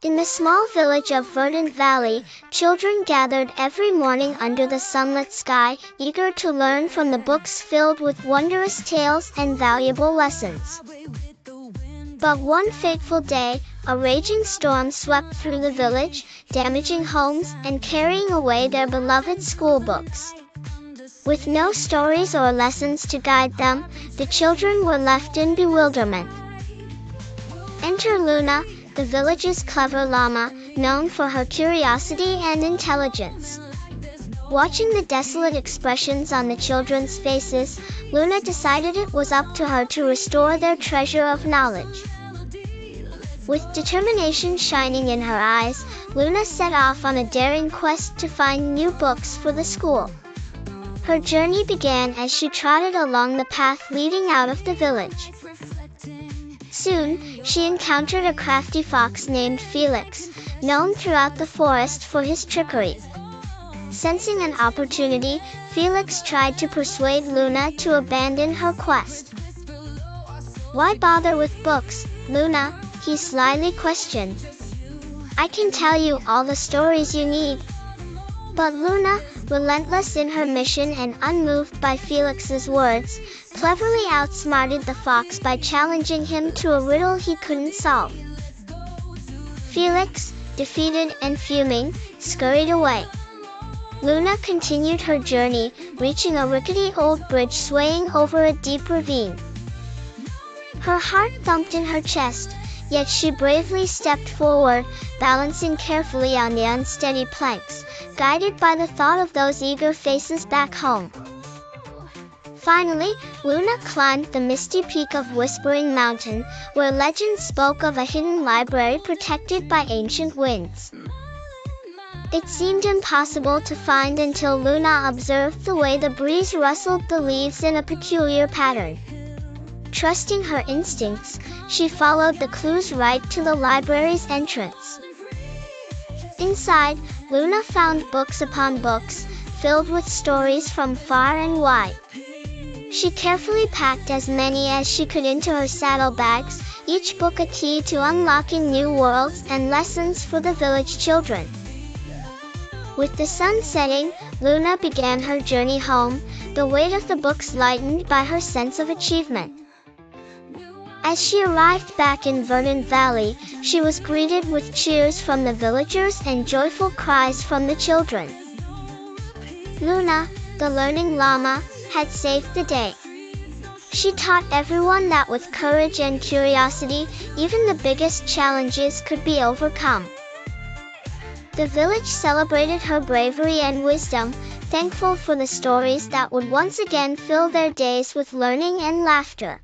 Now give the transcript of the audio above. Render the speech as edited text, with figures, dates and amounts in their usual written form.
In the small village of Verdant Valley, children gathered every morning under the sunlit sky, eager to learn from the books filled with wondrous tales and valuable lessons. But one fateful day, a raging storm swept through the village, damaging homes and carrying away their beloved school books. With no stories or lessons to guide them, the children were left in bewilderment. Enter Luna, the village's clever llama, known for her curiosity and intelligence. Watching the desolate expressions on the children's faces, Luna decided it was up to her to restore their treasure of knowledge. With determination shining in her eyes, Luna set off on a daring quest to find new books for the school. Her journey began as she trotted along the path leading out of the village. Soon, she encountered a crafty fox named Felix, known throughout the forest for his trickery. Sensing an opportunity, Felix tried to persuade Luna to abandon her quest. "Why bother with books, Luna?" he slyly questioned. "I can tell you all the stories you need." But Luna, relentless in her mission and unmoved by Felix's words, cleverly outsmarted the fox by challenging him to a riddle he couldn't solve. Felix, defeated and fuming, scurried away. Luna continued her journey, reaching a rickety old bridge swaying over a deep ravine. Her heart thumped in her chest, yet she bravely stepped forward, balancing carefully on the unsteady planks, guided by the thought of those eager faces back home. Finally, Luna climbed the misty peak of Whispering Mountain, where legend spoke of a hidden library protected by ancient winds. It seemed impossible to find until Luna observed the way the breeze rustled the leaves in a peculiar pattern. Trusting her instincts, she followed the clues right to the library's entrance. Inside, Luna found books upon books, filled with stories from far and wide. She carefully packed as many as she could into her saddlebags, each book a key to unlocking new worlds and lessons for the village children. With the sun setting, Luna began her journey home, the weight of the books lightened by her sense of achievement. As she arrived back in Verdant Valley, she was greeted with cheers from the villagers and joyful cries from the children. Luna, the learning llama, had saved the day. She taught everyone that with courage and curiosity, even the biggest challenges could be overcome. The village celebrated her bravery and wisdom, thankful for the stories that would once again fill their days with learning and laughter.